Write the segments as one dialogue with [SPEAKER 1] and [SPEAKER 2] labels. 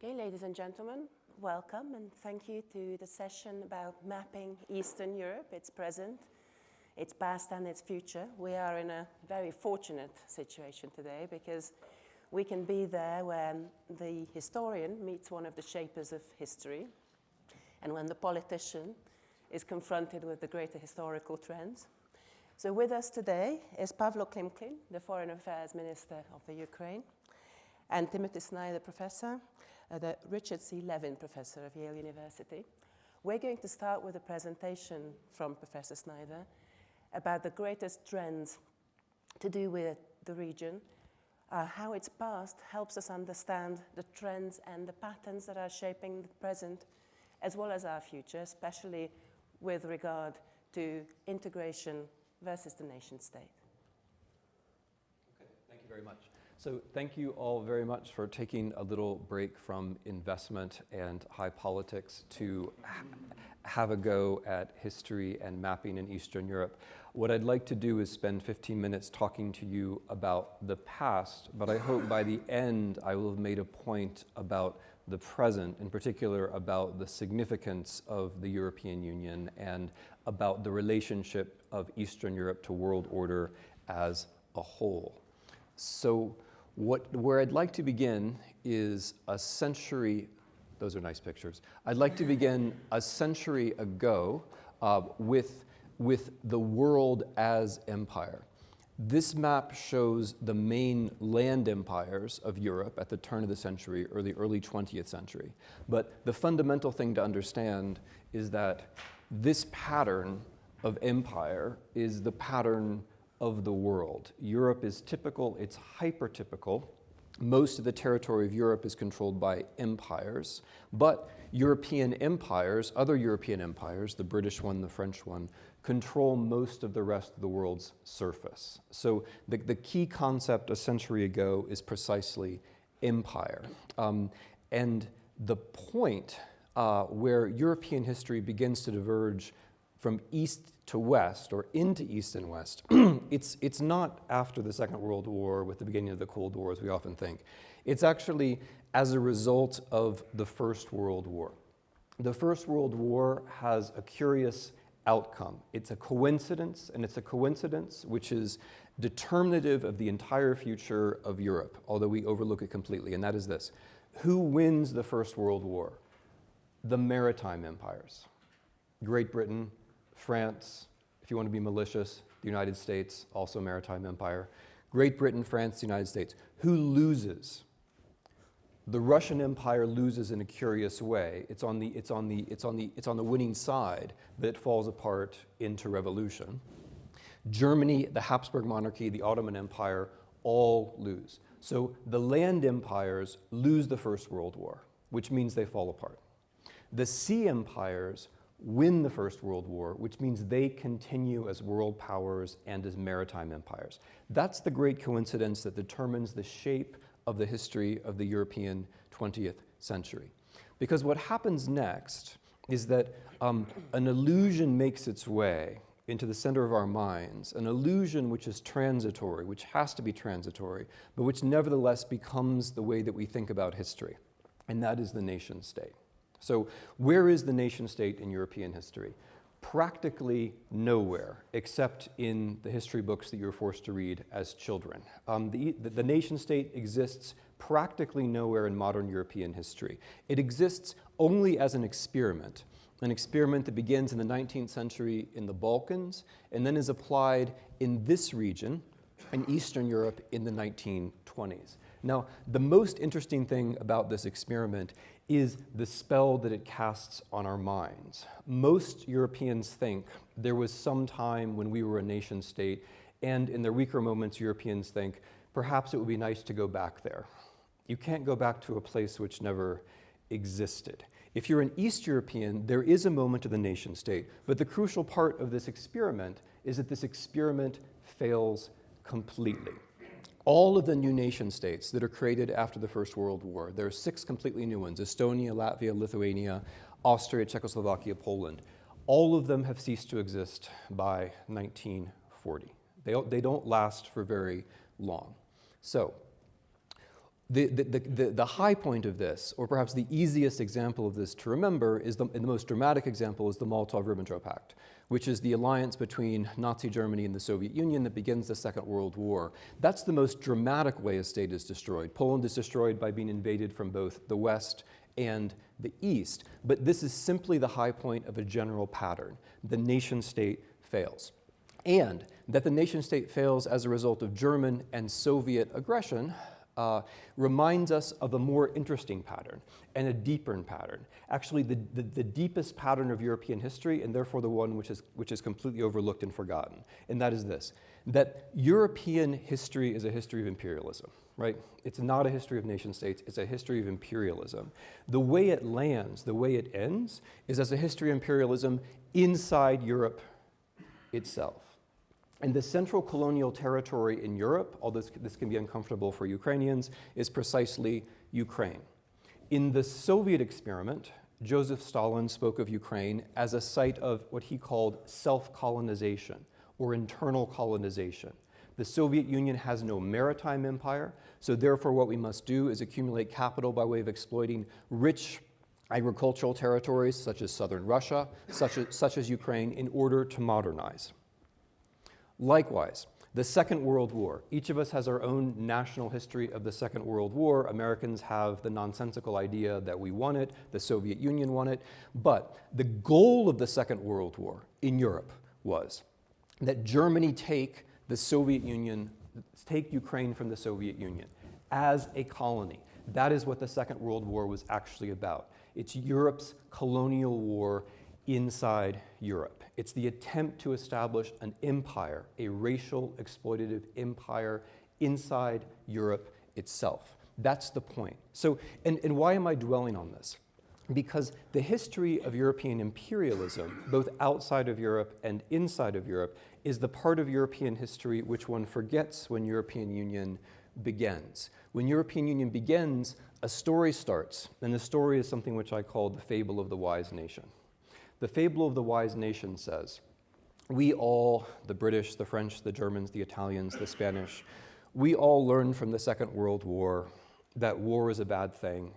[SPEAKER 1] Okay, ladies and gentlemen, welcome and thank you to the session about mapping Eastern Europe, its present, its past and its future. We are in a very fortunate situation today because we can be there when the historian meets one of the shapers of history and when the politician is confronted with the greater historical trends. So with us today is Pavlo Klimkin, the Foreign Affairs Minister of the Ukraine, and Timothy Snyder, Professor, the Richard C. Levin Professor of Yale University. We're going to start with a presentation from Professor Snyder about the greatest trends to do with the region, how its past helps us understand the trends and the patterns that are shaping the present, as well as our future, especially with regard to integration versus the nation state.
[SPEAKER 2] Okay, thank you very much. So thank you all very much for taking a little break from investment and high politics to have a go at history and mapping in Eastern Europe. What I'd like to do is spend 15 minutes talking to you about the past, but I hope by the end I will have made a point about the present, in particular about the significance of the European Union and about the relationship of Eastern Europe to world order as a whole. So where I'd like to begin is a century, those are nice pictures. I'd like to begin a century ago with the world as empire. This map shows the main land empires of Europe at the turn of the century or the early 20th century. But the fundamental thing to understand is that this pattern of empire is the pattern of the world. Europe is typical, it's hypertypical. Most of the territory of Europe is controlled by empires, but European empires, other European empires, the British one, the French one, control most of the rest of the world's surface. So the key concept a century ago is precisely empire. And the point where European history begins to diverge from east to west, or into east and west, it's not after the Second World War with the beginning of the Cold War, as we often think. It's actually as a result of the First World War. The First World War has a curious outcome. It's a coincidence, and it's a coincidence which is determinative of the entire future of Europe, although we overlook it completely, and that is this. Who wins the First World War? The maritime empires. Great Britain, France, if you want to be malicious, the United States, also maritime empire. Great Britain, France, the United States. Who loses? The Russian Empire loses in a curious way. It's on the winning side, but it falls apart into revolution. Germany, the Habsburg monarchy, the Ottoman Empire, all lose. So the land empires lose the First World War, which means they fall apart. The sea empires win the First World War, which means they continue as world powers and as maritime empires. That's the great coincidence that determines the shape of the history of the European 20th century. Because what happens next is that an illusion makes its way into the center of our minds, an illusion which is transitory, which has to be transitory, but which nevertheless becomes the way that we think about history, and that is the nation state. So where is the nation state in European history? Practically nowhere, except in the history books that you're forced to read as children. The nation state exists practically nowhere in modern European history. It exists only as an experiment that begins in the 19th century in the Balkans and then is applied in this region, in Eastern Europe, in the 1920s. Now, the most interesting thing about this experiment is the spell that it casts on our minds. Most Europeans think there was some time when we were a nation state, and in their weaker moments, Europeans think perhaps it would be nice to go back there. You can't go back to a place which never existed. If you're an East European, there is a moment of the nation state, but the crucial part of this experiment is that this experiment fails completely. All of the new nation states that are created after the First World War, there are 6 completely new ones: Estonia, Latvia, Lithuania, Austria, Czechoslovakia, Poland. All of them have ceased to exist by 1940. They don't last for very long. So The high point of this, or perhaps the easiest example of this to remember, and the most dramatic example, is the Molotov-Ribbentrop Pact, which is the alliance between Nazi Germany and the Soviet Union that begins the Second World War. That's the most dramatic way a state is destroyed. Poland is destroyed by being invaded from both the West and the East. But this is simply the high point of a general pattern. The nation-state fails. And that the nation-state fails as a result of German and Soviet aggression reminds us of a more interesting pattern and a deeper pattern. Actually, the deepest pattern of European history, and therefore the one which is completely overlooked and forgotten. And that is this, that European history is a history of imperialism, right? It's not a history of nation states, it's a history of imperialism. The way it lands, the way it ends, is as a history of imperialism inside Europe itself. And the central colonial territory in Europe, although this can be uncomfortable for Ukrainians, is precisely Ukraine. In the Soviet experiment, Joseph Stalin spoke of Ukraine as a site of what he called self-colonization or internal colonization. The Soviet Union has no maritime empire, so therefore what we must do is accumulate capital by way of exploiting rich agricultural territories such as southern Russia, such as Ukraine, in order to modernize. Likewise, the Second World War. Each of us has our own national history of the Second World War. Americans have the nonsensical idea that we won it, the Soviet Union won it. But the goal of the Second World War in Europe was that Germany take Ukraine from the Soviet Union as a colony. That is what the Second World War was actually about. It's Europe's colonial war inside Europe. It's the attempt to establish an empire, a racial exploitative empire inside Europe itself. That's the point. So, and why am I dwelling on this? Because the history of European imperialism, both outside of Europe and inside of Europe, is the part of European history which one forgets when European Union begins. When European Union begins, a story starts, and the story is something which I call the fable of the wise nation. The fable of the wise nation says, we all, the British, the French, the Germans, the Italians, the Spanish, we all learned from the Second World War that war is a bad thing,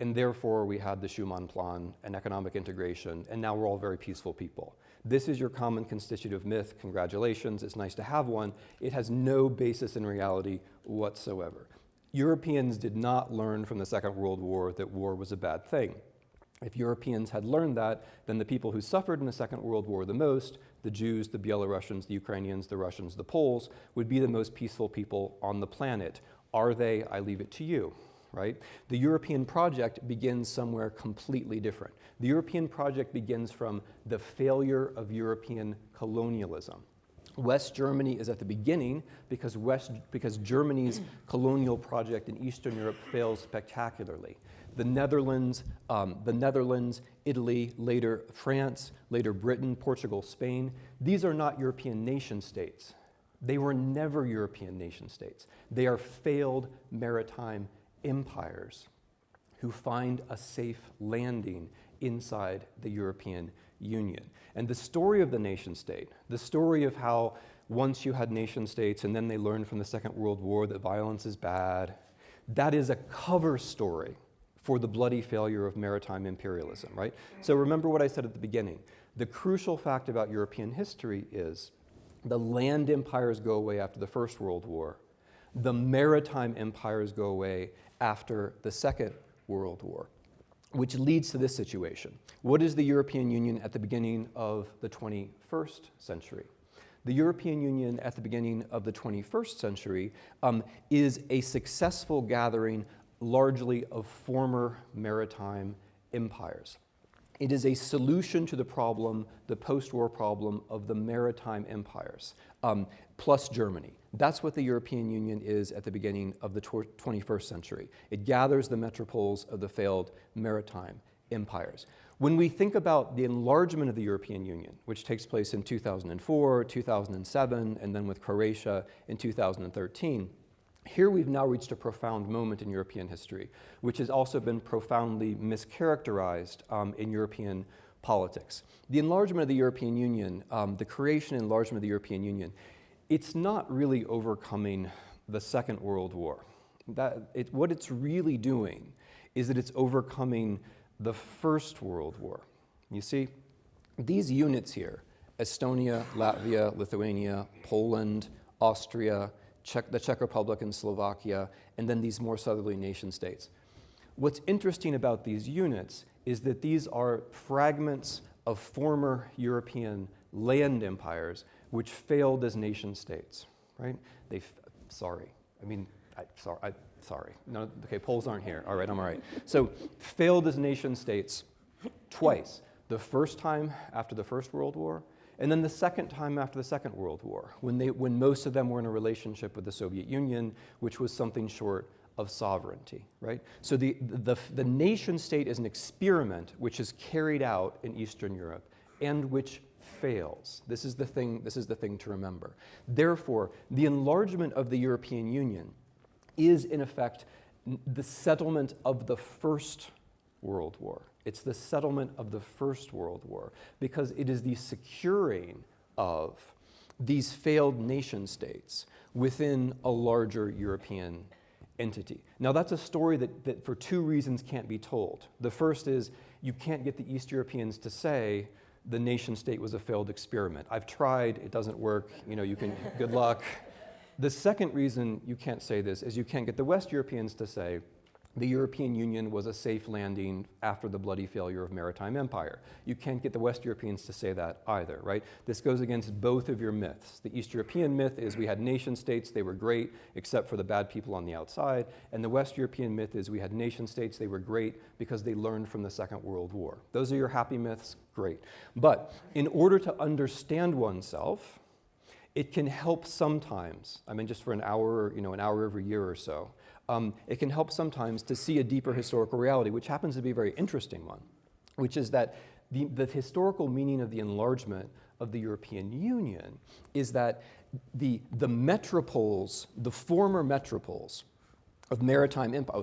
[SPEAKER 2] and therefore we had the Schuman Plan and economic integration, and now we're all very peaceful people. This is your common constitutive myth. Congratulations, it's nice to have one. It has no basis in reality whatsoever. Europeans did not learn from the Second World War that war was a bad thing. If Europeans had learned that, then the people who suffered in the Second World War the most, the Jews, the Belarusians, the Ukrainians, the Russians, the Poles, would be the most peaceful people on the planet. Are they? I leave it to you, right? The European project begins somewhere completely different. The European project begins from the failure of European colonialism. West Germany is at the beginning because Germany's colonial project in Eastern Europe fails spectacularly. The Netherlands, Italy, later France, later Britain, Portugal, Spain, these are not European nation states. They were never European nation states. They are failed maritime empires who find a safe landing inside the European Union. And the story of the nation state, the story of how once you had nation states and then they learned from the Second World War that violence is bad, that is a cover story for the bloody failure of maritime imperialism, right? So remember what I said at the beginning. The crucial fact about European history is the land empires go away after the First World War. The maritime empires go away after the Second World War, which leads to this situation. What is the European Union at the beginning of the 21st century? The European Union at the beginning of the 21st century is a successful gathering largely of former maritime empires. It is a solution to the problem, the post-war problem of the maritime empires, plus Germany. That's what the European Union is at the beginning of the 21st century. It gathers the metropoles of the failed maritime empires. When we think about the enlargement of the European Union, which takes place in 2004, 2007, and then with Croatia in 2013, here we've now reached a profound moment in European history, which has also been profoundly mischaracterized in European politics. The enlargement of the European Union, the creation and enlargement of the European Union, it's not really overcoming the Second World War. What it's really doing is that it's overcoming the First World War. You see, these units here, Estonia, Latvia, Lithuania, Poland, Austria, the Czech Republic and Slovakia, and then these more southerly nation states. What's interesting about these units is that these are fragments of former European land empires which failed as nation states, right? Sorry. No, okay, Poles aren't here. All right, I'm all right. So failed as nation states twice. The first time after the First World War, and then the second time after the Second World War, when most of them were in a relationship with the Soviet Union, which was something short of sovereignty, right? So the nation state is an experiment which is carried out in Eastern Europe and which fails. This is the thing to remember. Therefore, the enlargement of the European Union is in effect the settlement of the First World War. It's the settlement of the First World War because it is the securing of these failed nation states within a larger European entity. Now that's a story that for two reasons can't be told. The first is you can't get the East Europeans to say the nation state was a failed experiment. I've tried, it doesn't work, you can, good luck. The second reason you can't say this is you can't get the West Europeans to say the European Union was a safe landing after the bloody failure of maritime empire. You can't get the West Europeans to say that either, right? This goes against both of your myths. The East European myth is we had nation states, they were great, except for the bad people on the outside. And the West European myth is we had nation states, they were great because they learned from the Second World War. Those are your happy myths, great. But in order to understand oneself, it can help sometimes, just for an hour every year or so, it can help sometimes to see a deeper historical reality, which happens to be a very interesting one, which is that the historical meaning of the enlargement of the European Union is that the metropoles, the former metropoles of maritime empire,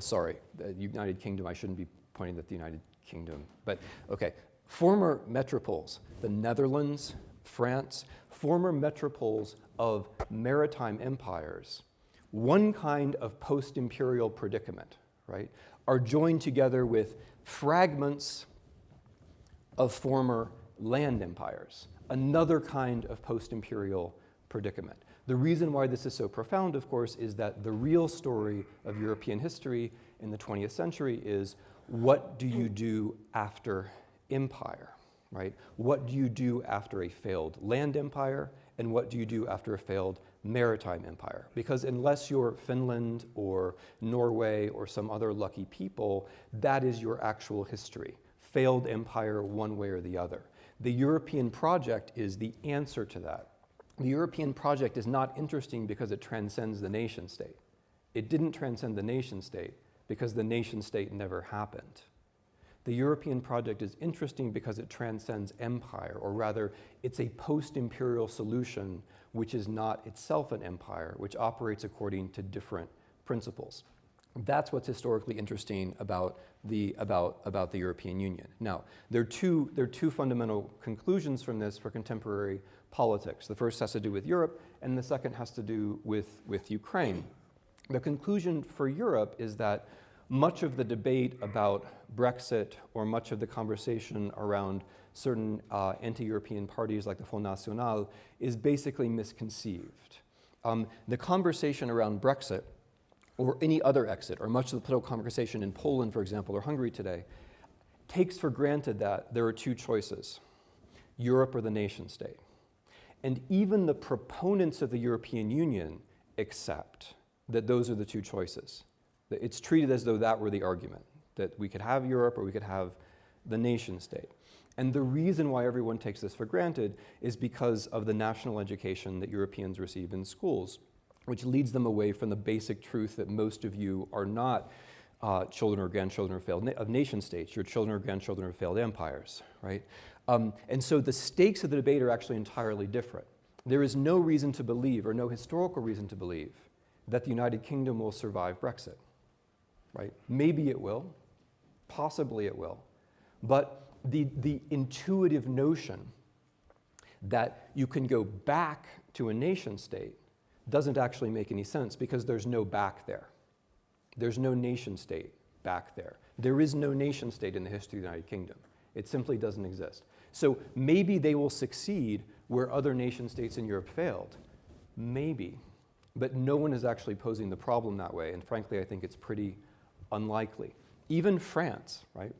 [SPEAKER 2] the United Kingdom, I shouldn't be pointing at the United Kingdom, but okay, former metropoles, the Netherlands, France, former metropoles of maritime empires, one kind of post-imperial predicament, right, are joined together with fragments of former land empires, another kind of post-imperial predicament. The reason why this is so profound, of course, is that the real story of European history in the 20th century is what do you do after empire, right? What do you do after a failed land empire, and what do you do after a failed maritime empire? Because unless you're Finland or Norway or some other lucky people, that is your actual history. Failed empire one way or the other. The European project is the answer to that. The European project is not interesting because it transcends the nation state. It didn't transcend the nation state because the nation state never happened. The European project is interesting because it transcends empire, or rather, it's a post-imperial solution which is not itself an empire, which operates according to different principles. That's what's historically interesting about the European Union. Now, there are two fundamental conclusions from this for contemporary politics. The first has to do with Europe, and the second has to do with Ukraine. The conclusion for Europe is that much of the debate about Brexit, or much of the conversation around certain anti-European parties like the Front National, is basically misconceived. The conversation around Brexit, or any other exit, or much of the political conversation in Poland, for example, or Hungary today, takes for granted that there are two choices, Europe or the nation state. And even the proponents of the European Union accept that those are the two choices. It's treated as though that were the argument, that we could have Europe or we could have the nation state. And the reason why everyone takes this for granted is because of the national education that Europeans receive in schools, which leads them away from the basic truth that most of you are not children or grandchildren of nation states. You're children or grandchildren of failed empires, right? And so the stakes of the debate are actually entirely different. There is no reason to believe, or no historical reason to believe, that the United Kingdom will survive Brexit. Right? Maybe it will, possibly it will, but the intuitive notion that you can go back to a nation state doesn't actually make any sense because there's no back there, There's no nation state back there. There is no nation state in the history of the United Kingdom. It simply doesn't exist. So maybe they will succeed where other nation states in Europe failed. Maybe. But no one is actually posing the problem that way, and frankly, I think it's pretty unlikely. Even France, right?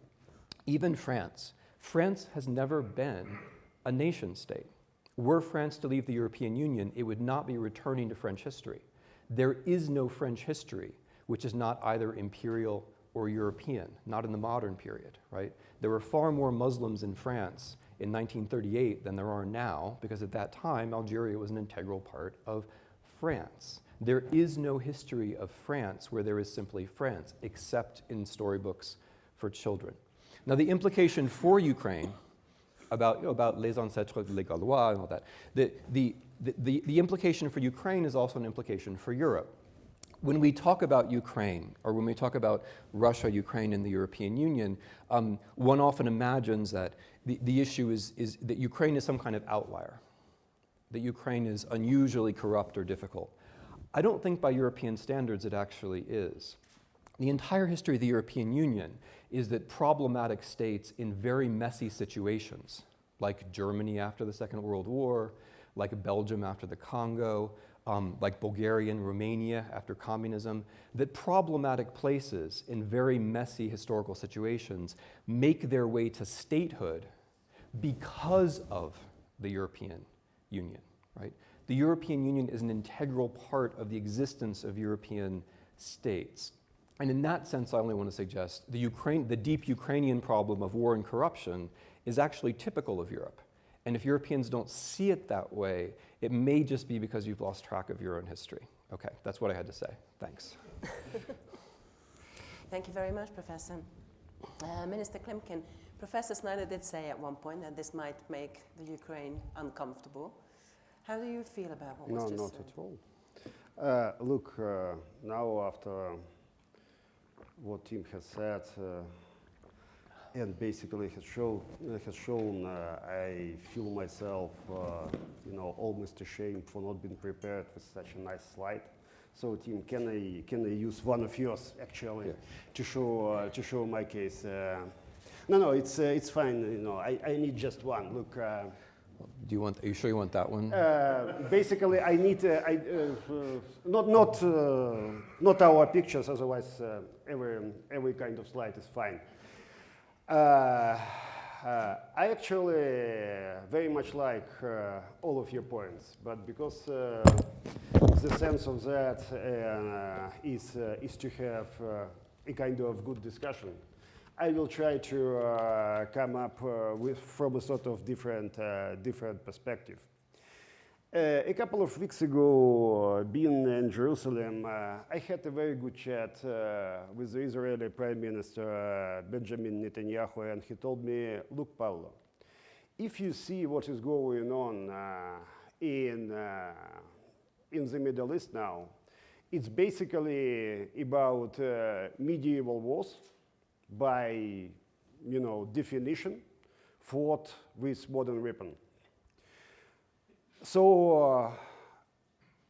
[SPEAKER 2] Even France. France has never been a nation state. Were France to leave the European Union, it would not be returning to French history. There is no French history which is not either imperial or European, not in the modern period, right? There were far more Muslims in France in 1938 than there are now, because at that time, Algeria was an integral part of France. There is no history of France where there is simply France, except in storybooks for children. Now, the implication for Ukraine about les ancêtres les Gaulois and all that, the implication for Ukraine is also an implication for Europe. When we talk about Ukraine, or when we talk about Russia, Ukraine, and the European Union, one often imagines that the issue is that Ukraine is some kind of outlier, that Ukraine is unusually corrupt or difficult. I don't think by European standards it actually is. The entire history of the European Union is that problematic states in very messy situations, like Germany after the Second World War, like Belgium after the Congo, like Bulgaria and Romania after communism, that problematic places in very messy historical situations make their way to statehood because of the European Union, right? The European Union is an integral part of the existence of European states. And in that sense, I only want to suggest the deep Ukrainian problem of war and corruption is actually typical of Europe. And if Europeans don't see it that way, it may just be because you've lost track of your own history. Okay, that's what I had to say. Thanks.
[SPEAKER 1] Thank you very much, Professor. Minister Klimkin, Professor Snyder did say at one point that this might make the Ukraine uncomfortable. How do you feel about what was just said?
[SPEAKER 3] No, not at all. Look, now after what Tim has said, and basically has shown I feel myself, almost ashamed for not being prepared with such a nice slide. So, Tim, can I use one of yours actually to show my case? No, it's fine. I need just one. Look.
[SPEAKER 2] Are you sure you want that one?
[SPEAKER 3] Basically, I need not our pictures. Otherwise, every kind of slide is fine. I actually very much like all of your points, but because the sense of that is to have a kind of good discussion, I will try to come up from a sort of different perspective. A couple of weeks ago, being in Jerusalem, I had a very good chat with the Israeli Prime Minister Benjamin Netanyahu, and he told me, look, Pavlo, if you see what is going on in the Middle East now, it's basically about medieval wars by, definition, fought with modern weapons. So,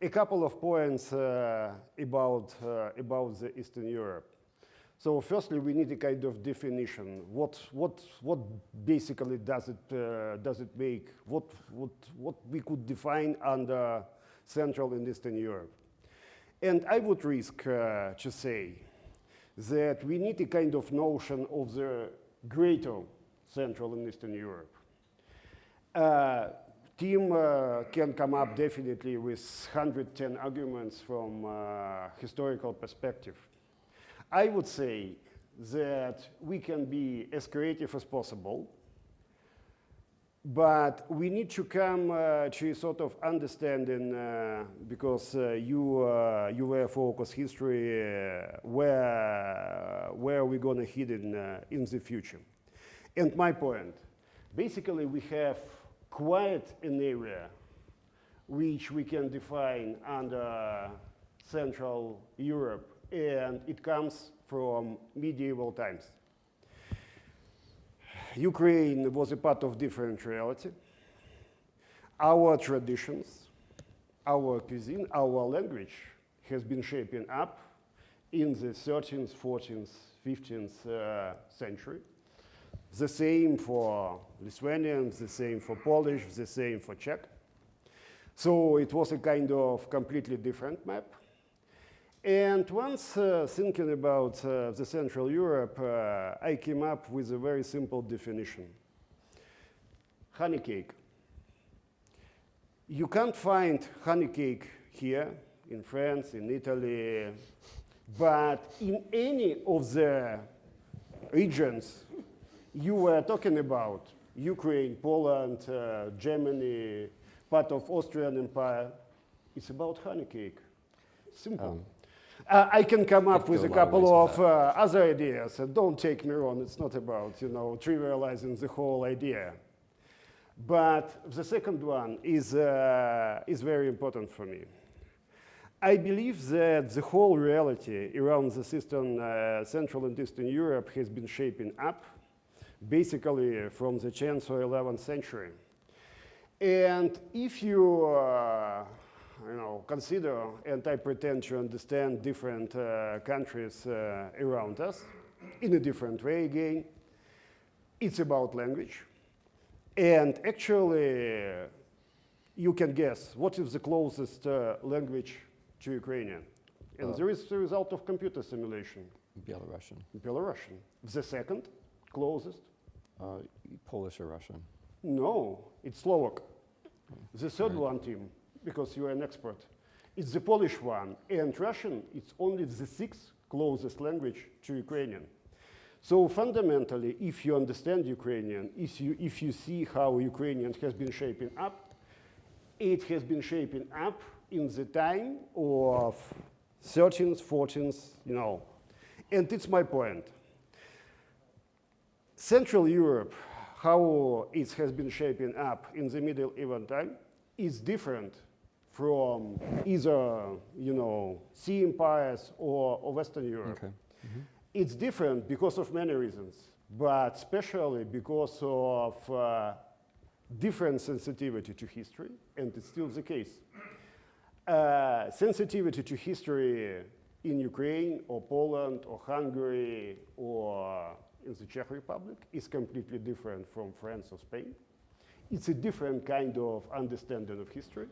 [SPEAKER 3] a couple of points about the Eastern Europe. So, firstly, we need a kind of definition. What basically does it make? What we could define under Central and Eastern Europe? And I would risk to say that we need a kind of notion of the greater Central and Eastern Europe. Tim can come up definitely with 110 arguments from historical perspective. I would say that we can be as creative as possible, but we need to come to a sort of understanding, because you were focused history, where we're gonna head in the future. And my point, basically we have quite an area which we can define under Central Europe, and it comes from medieval times. Ukraine was a part of different reality. Our traditions, our cuisine, our language has been shaping up, in the 13th, 14th, 15th century. The same for Lithuanians, the same for Polish, the same for Czech. So it was a kind of completely different map. And once thinking about the Central Europe, I came up with a very simple definition. Honey cake. You can't find honey cake here, in France, in Italy, but in any of the regions you were talking about, Ukraine, Poland, Germany, part of Austrian Empire, it's about honey cake. Simple. I can come up with a couple of other ideas, and don't take me wrong, it's not about, trivializing the whole idea. But the second one is very important for me. I believe that the whole reality around the system, Central and Eastern Europe, has been shaping up, basically from the 10th or 11th century. And if you consider, and I pretend to understand different countries around us in a different way again, it's about language. And actually, you can guess what is the closest language to Ukrainian. And there is the result of computer simulation.
[SPEAKER 2] Belarusian.
[SPEAKER 3] Belarusian. The second closest?
[SPEAKER 2] Polish or Russian?
[SPEAKER 3] No, it's Slovak. The third one, Tim, because you are an expert, it's the Polish one. And Russian, it's only the sixth closest language to Ukrainian. So fundamentally, if you understand Ukrainian, if you see how Ukrainian has been shaping up, it has been shaping up in the time of 13th, 14th, And it's my point. Central Europe, how it has been shaping up in the medieval time, is different from either, sea empires or Western Europe.
[SPEAKER 2] Okay. Mm-hmm.
[SPEAKER 3] It's different because of many reasons, but especially because of different sensitivity to history, and it's still the case. Sensitivity to history in Ukraine or Poland or Hungary or in the Czech Republic is completely different from France or Spain. It's a different kind of understanding of history,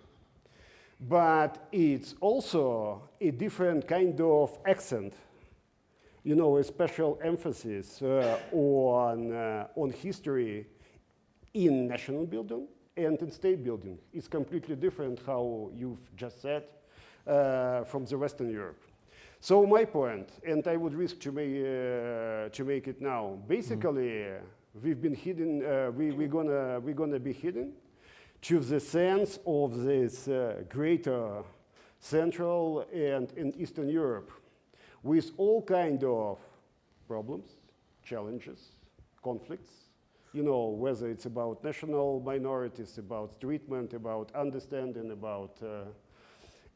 [SPEAKER 3] but it's also a different kind of accent. A special emphasis on history in national building and in state building. It's completely different, how you've just said, from the Western Europe. So my point, and I would risk to make it now. Basically, we've been hidden. We're gonna be hidden to the sense of this greater Central and in Eastern Europe, with all kind of problems, challenges, conflicts, whether it's about national minorities, about treatment, about understanding, about,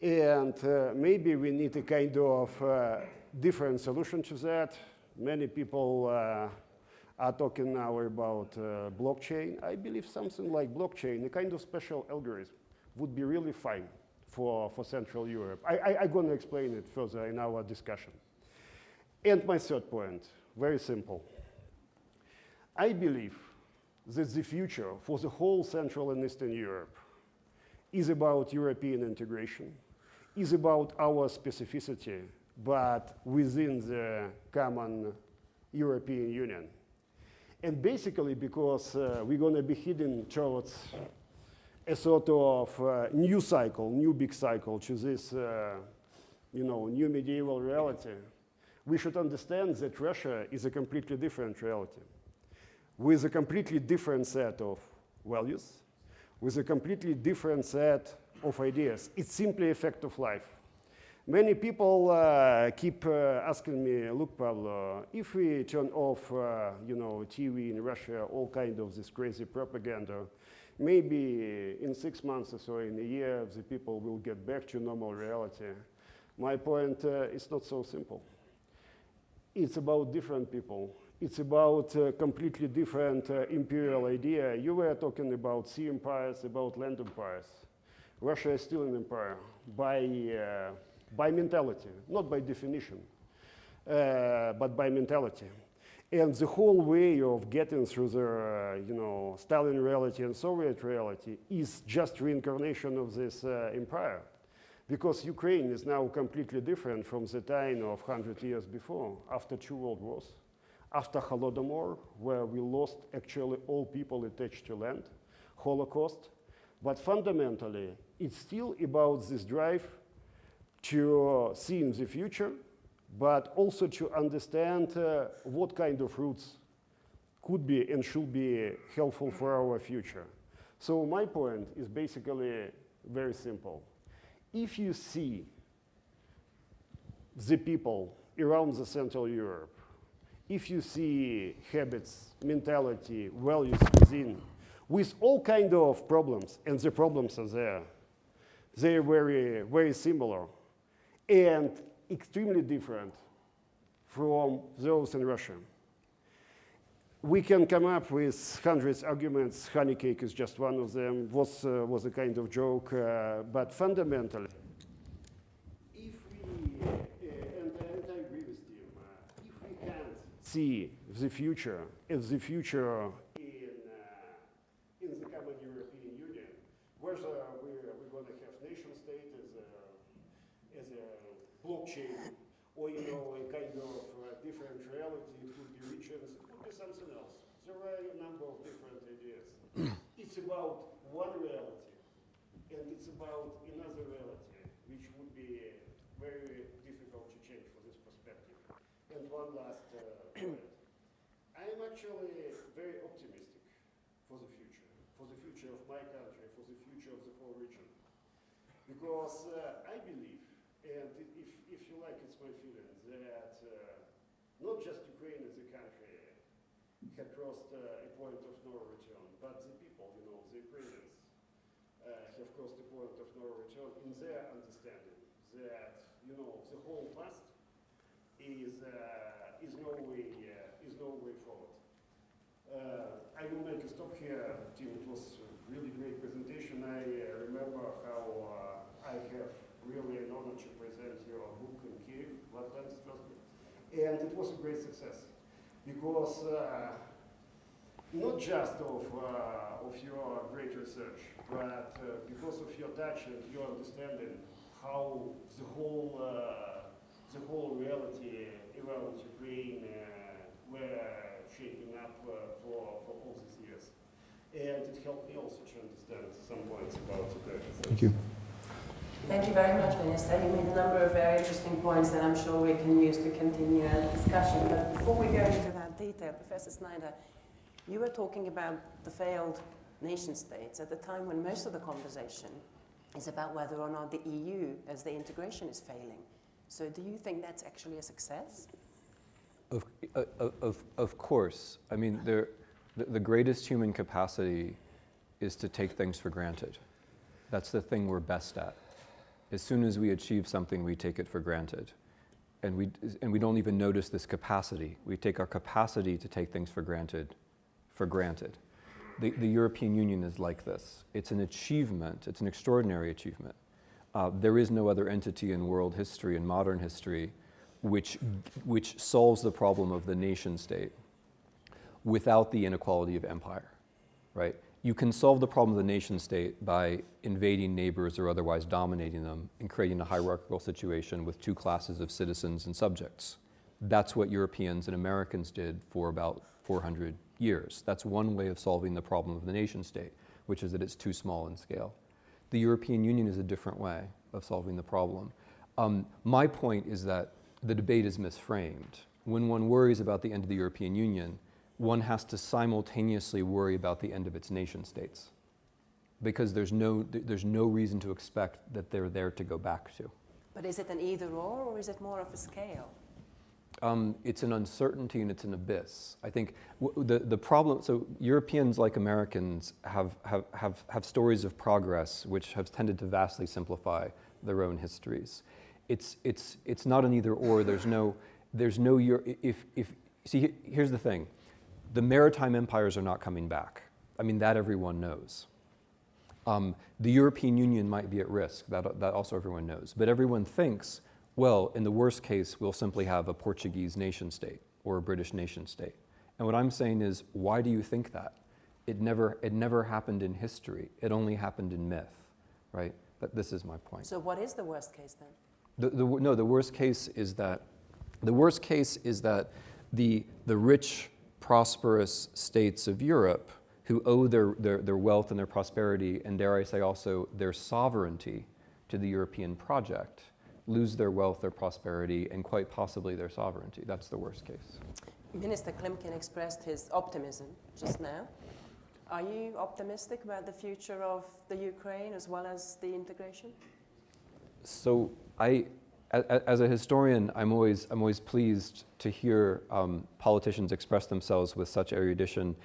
[SPEAKER 3] and maybe we need a kind of different solution to that. Many people are talking now about blockchain. I believe something like blockchain, a kind of special algorithm, would be really fine for Central Europe. I'm going to explain it further in our discussion. And my third point, very simple. I believe that the future for the whole Central and Eastern Europe is about European integration, is about our specificity, but within the common European Union. And basically because we're going to be heading towards a sort of new cycle, new big cycle to this new medieval reality, we should understand that Russia is a completely different reality, with a completely different set of values, with a completely different set of ideas. It's simply a fact of life. Many people keep asking me, look, Pavlo, if we turn off TV in Russia, all kind of this crazy propaganda, maybe in 6 months or so, in a year, the people will get back to normal reality. My point is not so simple. It's about different people. It's about a completely different imperial idea. You were talking about sea empires, about land empires. Russia is still an empire by mentality, not by definition. but by mentality. And the whole way of getting through the, Stalin reality and Soviet reality is just reincarnation of this empire. Because Ukraine is now completely different from the time of 100 years before, after 2 world wars, after Holodomor, where we lost actually all people attached to land, Holocaust. But fundamentally, it's still about this drive to see in the future, but also to understand what kind of routes could be and should be helpful for our future. So my point is basically very simple. If you see the people around the Central Europe, if you see habits, mentality, values within, with all kind of problems, and the problems are there, they're very, very similar and extremely different from those in Russia. We can come up with hundreds of arguments. Honey cake is just one of them. Was a kind of joke, but fundamentally, if we and I agree with Tim, if we can't see the future as the future in the common European Union, where we're going to have nation state as a blockchain, or a kind of different reality, it could be regions, it could be something else. There are a number of different ideas. It's about one reality, and it's about another reality, which would be very difficult to change for this perspective. And one last point. I am actually very optimistic for the future of my country, for the future of the whole region. Because I believe, and if you like, it's my feeling, that not just Ukraine as a country had crossed a point of no return, but the people, the Ukrainians, have crossed a point of no return in their understanding that, the whole past is no way forward. I will make a stop here, Tim. It was a really great presentation. I remember how I have really an honor to present your book in Kiev, and it was a great success because not just of your great research, but because of your touch and your understanding how the whole reality around Ukraine were shaping up for all these years. And it helped me also to understand some points about Ukraine.
[SPEAKER 2] Thank you.
[SPEAKER 1] Thank you very much, Minister. You made a number of very interesting points that I'm sure we can use to continue our discussion. But before we go into that detail, Professor Snyder, you were talking about the failed nation states at the time when most of the conversation is about whether or not the EU as the integration is failing. So do you think that's actually a success?
[SPEAKER 2] Of course. I mean, the greatest human capacity is to take things for granted. That's the thing we're best at. As soon as we achieve something, we take it for granted. And we don't even notice this capacity. We take our capacity to take things for granted. The European Union is like this. It's an achievement. It's an extraordinary achievement. There is no other entity in world history and modern history which solves the problem of the nation state without the inequality of empire, right? You can solve the problem of the nation state by invading neighbors or otherwise dominating them and creating a hierarchical situation with two classes of citizens and subjects. That's what Europeans and Americans did for about 400 years. That's one way of solving the problem of the nation state, which is that it's too small in scale. The European Union is a different way of solving the problem. My point is that the debate is misframed. When one worries about the end of the European Union, one has to simultaneously worry about the end of its nation states, because there's no reason to expect that they're there to go back to.
[SPEAKER 1] But is it an either or is it more of a scale?
[SPEAKER 2] It's an uncertainty and it's an abyss. I think the problem, so Europeans like Americans have stories of progress which have tended to vastly simplify their own histories. It's not an either or. There's no see, here's the thing. The maritime empires are not coming back. I mean, that everyone knows. The European Union might be at risk, that also everyone knows. But everyone thinks Well, in the worst case, we'll simply have a Portuguese nation state or a British nation state. And what I'm saying is, why do you think that? It never happened in history. It only happened in myth, right? But this is my point.
[SPEAKER 1] So what is the worst case then?
[SPEAKER 2] The worst case is that the rich, prosperous states of Europe who owe their wealth and their prosperity, and dare I say also their sovereignty to the European project, lose their wealth, their prosperity, and quite possibly their sovereignty. That's the worst case.
[SPEAKER 1] Minister Klimkin expressed his optimism just now. Are you optimistic about the future of the Ukraine as well as the integration?
[SPEAKER 2] So as a historian, I'm always pleased to hear politicians express themselves with such erudition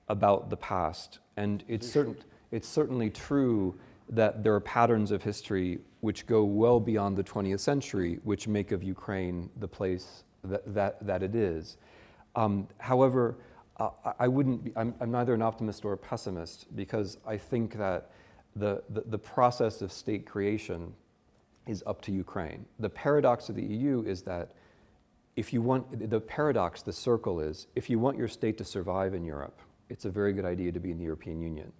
[SPEAKER 2] about the past. And it's certainly true that there are patterns of history which go well beyond the 20th century, which make of Ukraine the place that it is. However, I'm neither an optimist or a pessimist, because I think that the process of state creation is up to Ukraine. The paradox of the EU is that the circle is, if you want your state to survive in Europe, it's a very good idea to be in the European Union.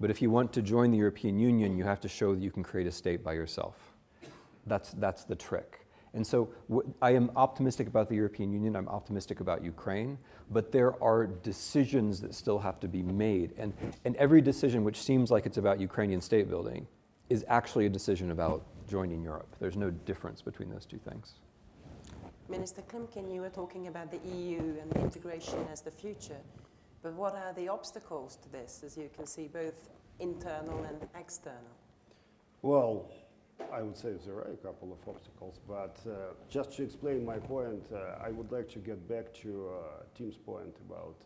[SPEAKER 2] But if you want to join the European Union, you have to show that you can create a state by yourself. That's the trick. And so I am optimistic about the European Union, I'm optimistic about Ukraine, but there are decisions that still have to be made. And every decision which seems like it's about Ukrainian state building is actually a decision about joining Europe. There's no difference between those two things.
[SPEAKER 1] Minister Klimkin, you were talking about the EU and the integration as the future. But what are the obstacles to this, as you can see, both internal and external?
[SPEAKER 3] Well, I would say there are a couple of obstacles, but just to explain my point, I would like to get back to Tim's point about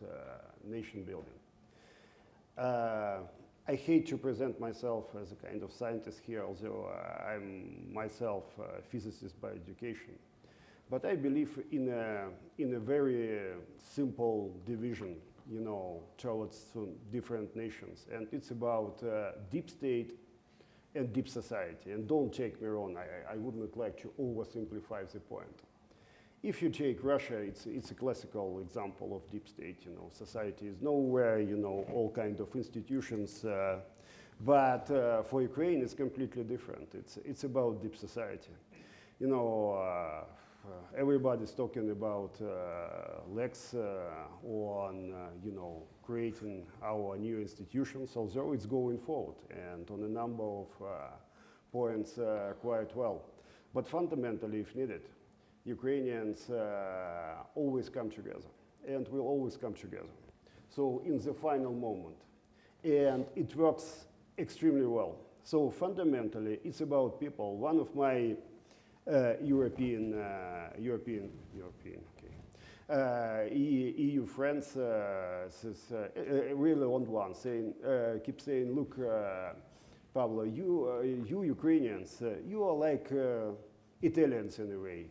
[SPEAKER 3] nation building. I hate to present myself as a kind of scientist here, although I'm myself a physicist by education. But I believe in a very simple division, towards different nations. And it's about deep state and deep society. And don't take me wrong, I wouldn't like to oversimplify the point. If you take Russia, it's a classical example of deep state. Society is nowhere, all kind of institutions. But for Ukraine, it's completely different. It's about deep society. Everybody's talking about Lex on, creating our new institutions, although it's going forward and on a number of points quite well. But fundamentally, if needed, Ukrainians always come together and will always come together. So in the final moment, and it works extremely well. So fundamentally, it's about people. One of my European EU friends says, really old one, keep saying, look, Pavlo, you Ukrainians, you are like Italians in a way.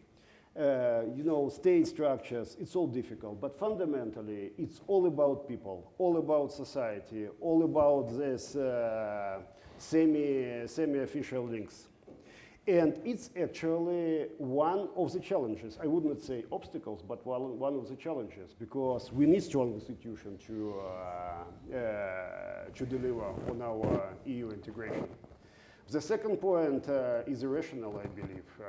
[SPEAKER 3] State structures, it's all difficult, but fundamentally, it's all about people, all about society, all about this semi-official links. And it's actually one of the challenges. I would not say obstacles, but one of the challenges, because we need strong institutions to deliver on our EU integration. The second point is irrational, I believe,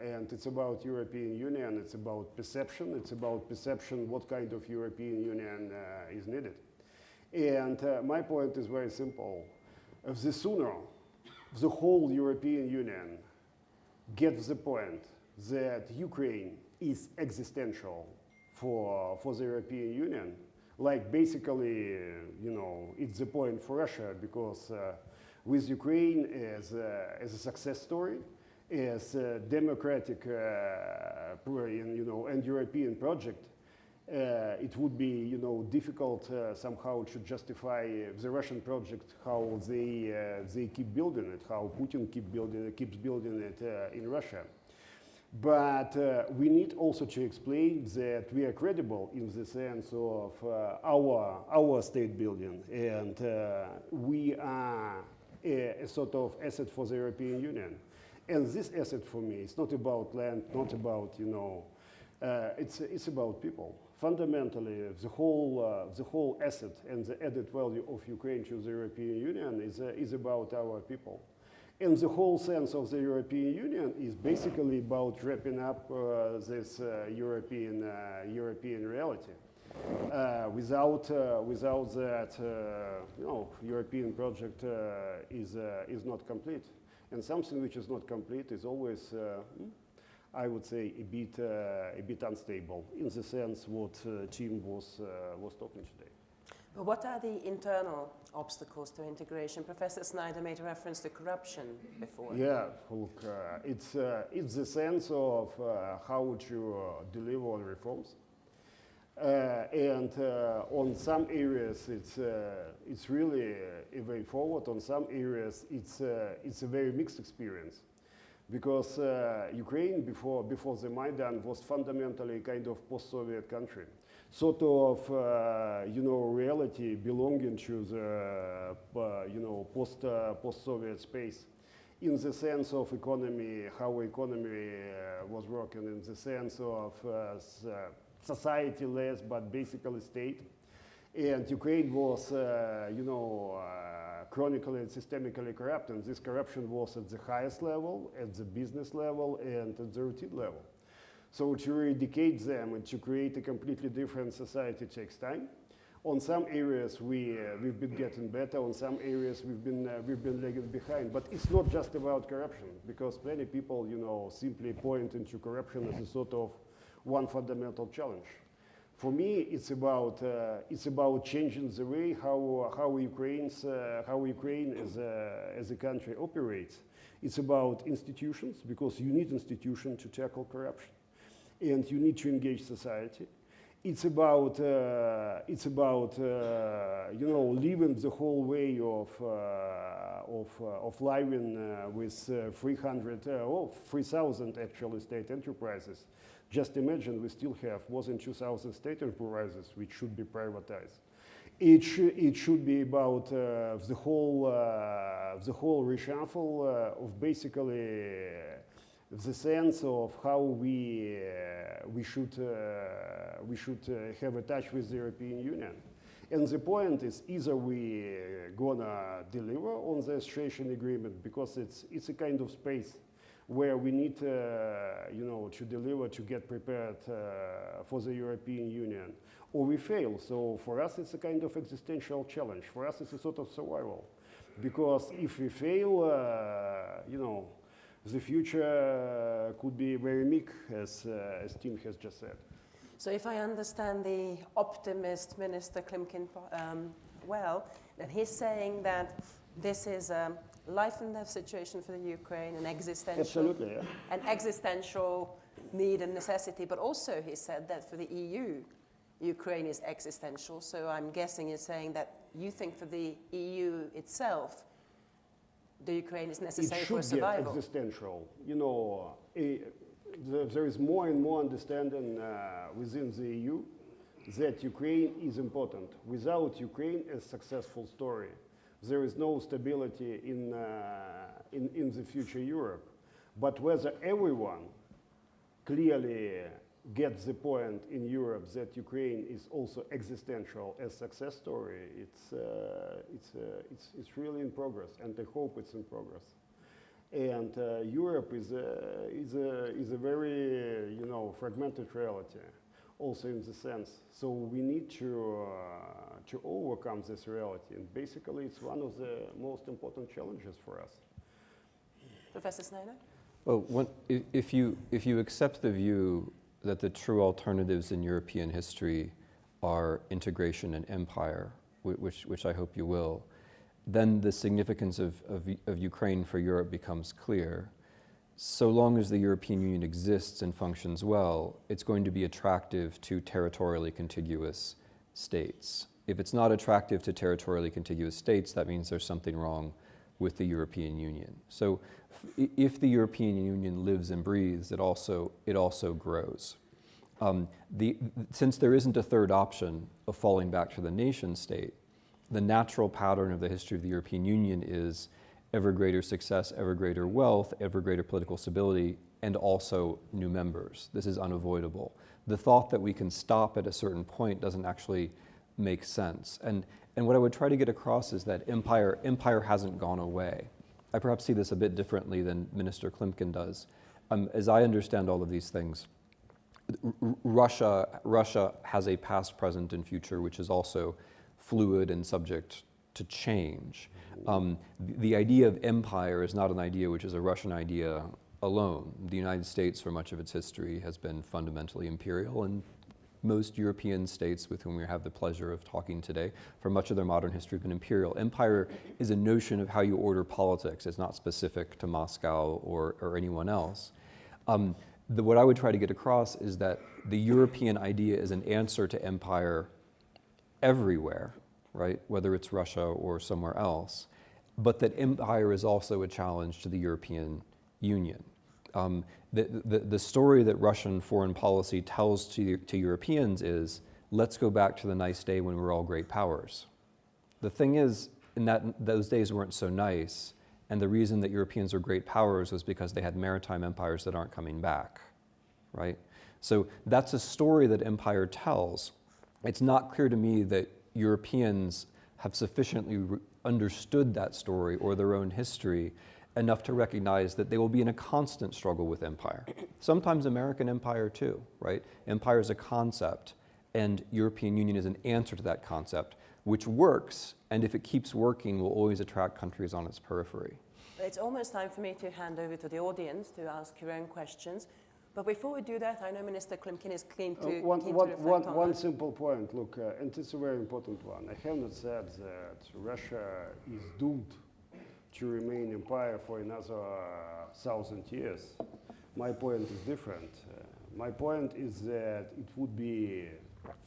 [SPEAKER 3] and it's about European Union. It's about perception. It's about perception what kind of European Union is needed. And my point is very simple. The sooner the whole European Union gets the point that Ukraine is existential for the European Union, like basically, it's the point for Russia, because with Ukraine as a success story, as a democratic and European project, it would be difficult somehow to justify the Russian project, how they keep building it, how Putin keeps building it in Russia. But we need also to explain that we are credible in the sense of our state building, and we are a sort of asset for the European Union. And this asset for me is not about land, not about, it's about people. Fundamentally, the whole asset and the added value of Ukraine to the European Union is about our people. And the whole sense of the European Union is basically about wrapping up this European reality. Without that, European project is not complete. And something which is not complete is always, I would say, a bit unstable. In the sense what Tim was talking today.
[SPEAKER 1] But what are the internal obstacles to integration? Professor Snyder made a reference to corruption before.
[SPEAKER 3] Yeah, look, it's the sense of how to deliver on reforms. And on some areas it's really a way forward. On some areas it's a very mixed experience, because Ukraine before the Maidan was fundamentally a kind of post-Soviet country, sort of reality belonging to the post-Soviet space, in the sense of economy, how economy was working, in the sense of society less, but basically state. And Ukraine was, chronically and systemically corrupt, and this corruption was at the highest level, at the business level, and at the routine level. So to eradicate them and to create a completely different society takes time. On some areas we've been getting better. On some areas we've been lagging behind. But it's not just about corruption, because many people, simply point into corruption as a sort of one fundamental challenge. For me, it's about changing the way how Ukraine as a country operates. It's about institutions, because you need institutions to tackle corruption, and you need to engage society. It's about living the whole way of living with 3,000 actually state enterprises. Just imagine we still have more than 2,000 state enterprises which should be privatized. It should be about the whole reshuffle of basically the sense of how we should have a touch with the European Union. And the point is, either we gonna deliver on the association agreement, because it's a kind of space where we need to deliver, to get prepared for the European Union, or we fail. So for us it's a kind of existential challenge. For us it's a sort of survival, because if we fail, the future could be very meek, as Tim has just said.
[SPEAKER 1] So if I understand the optimist Minister Klimkin well, then he's saying that this is a life and death situation for the Ukraine, an existential need and necessity, but also he said that for the EU, Ukraine is existential. So I'm guessing you're saying that you think for the EU itself, the Ukraine is necessary for survival.
[SPEAKER 3] It should be existential. There is more and more understanding within the EU that Ukraine is important. Without Ukraine as a successful story, there is no stability in the future Europe. But whether everyone clearly gets the point in Europe that Ukraine is also existential as success story, it's really in progress, and I hope it's in progress. And Europe is a very fragmented reality, also in the sense. So we need to overcome this reality, and basically it's one of the most important challenges for us.
[SPEAKER 1] Professor Snyder?
[SPEAKER 2] Well, if you accept the view that the true alternatives in European history are integration and empire, which I hope you will, then the significance of Ukraine for Europe becomes clear. So long as the European Union exists and functions well, it's going to be attractive to territorially contiguous states. If it's not attractive to territorially contiguous states, that means there's something wrong with the European Union. So if the European Union lives and breathes, it also grows. Since there isn't a third option of falling back to the nation state, the natural pattern of the history of the European Union is ever greater success, ever greater wealth, ever greater political stability, and also new members. This is unavoidable. The thought that we can stop at a certain point doesn't actually make sense. And what I would try to get across is that empire hasn't gone away. I perhaps see this a bit differently than Minister Klimkin does. As I understand all of these things, Russia has a past, present, and future, which is also fluid and subject to change. The idea of empire is not an idea which is a Russian idea alone. The United States, for much of its history, has been fundamentally imperial, and most European states with whom we have the pleasure of talking today, for much of their modern history, have been imperial. Empire is a notion of how you order politics. It's not specific to Moscow or anyone else. What I would try to get across is that the European idea is an answer to empire everywhere, right? Whether it's Russia or somewhere else, but that empire is also a challenge to the European Union. The story that Russian foreign policy tells to Europeans is, let's go back to the nice day when we were all great powers. The thing is, those days weren't so nice, and the reason that Europeans were great powers was because they had maritime empires that aren't coming back, right? So that's a story that empire tells. It's not clear to me that Europeans have sufficiently understood that story or their own history enough to recognize that they will be in a constant struggle with empire. Sometimes American empire too, right? Empire is a concept, and European Union is an answer to that concept, which works, and if it keeps working, will always attract countries on its periphery.
[SPEAKER 1] It's almost time for me to hand over to the audience to ask your own questions. But before we do that, I know Minister Klimkin is keen to reflect on
[SPEAKER 3] one
[SPEAKER 1] that.
[SPEAKER 3] simple point, look, and it's a very important one. I have not said that Russia is doomed to remain empire for another 1,000 years. My point is different. My point is that it would be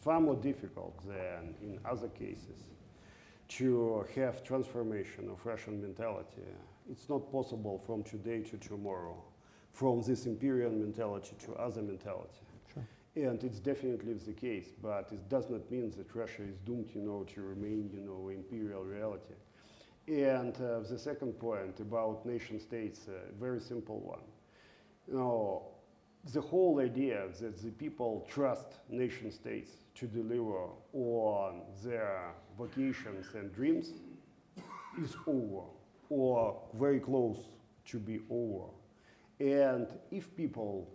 [SPEAKER 3] far more difficult than in other cases to have transformation of Russian mentality. It's not possible from today to tomorrow, from this imperial mentality to other mentality.
[SPEAKER 2] Sure.
[SPEAKER 3] And it's definitely the case, but it does not mean that Russia is doomed, to remain, imperial reality. And the second point about nation states, very simple one. The whole idea that the people trust nation states to deliver on their vocations and dreams is over, or very close to be over. And if people,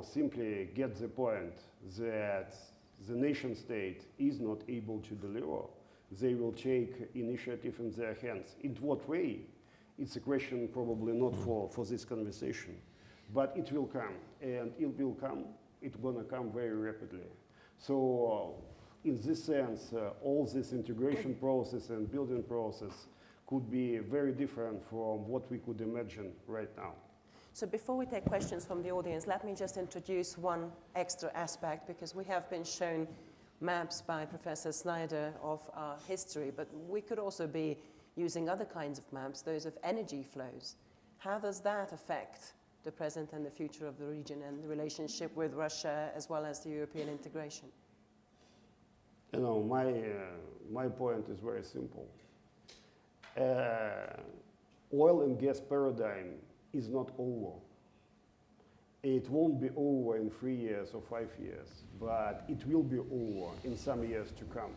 [SPEAKER 3] simply get the point that the nation state is not able to deliver, they will take initiative in their hands. In what way? It's a question probably not for this conversation, but it will come, and it will come, it's gonna come very rapidly. So in this sense, all this integration process and building process could be very different from what we could imagine right now.
[SPEAKER 1] So before we take questions from the audience, let me just introduce one extra aspect, because we have been shown maps by Professor Snyder of our history, but we could also be using other kinds of maps, those of energy flows. How does that affect the present and the future of the region and the relationship with Russia as well as the European integration?
[SPEAKER 3] My point is very simple. Oil and gas paradigm is not over. It won't be over in 3 years or 5 years, but it will be over in some years to come.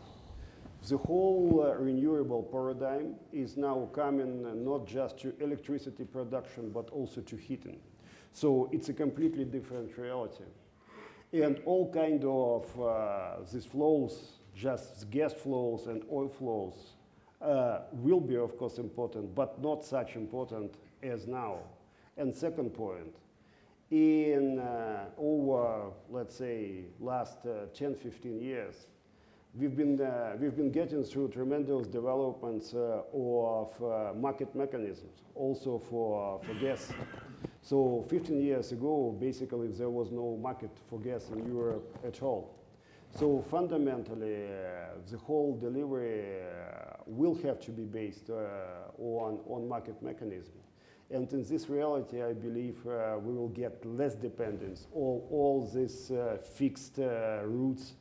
[SPEAKER 3] The whole renewable paradigm is now coming not just to electricity production, but also to heating. So it's a completely different reality. And all kind of these flows, just gas flows and oil flows, will be, of course, important, but not such important as now. And second point, in over, let's say, last 10, 15 years, we've been getting through tremendous developments of market mechanisms, also for gas. So 15 years ago, basically, there was no market for gas in Europe at all. So fundamentally, the whole delivery will have to be based on market mechanism. And in this reality, I believe we will get less dependence on all these fixed routes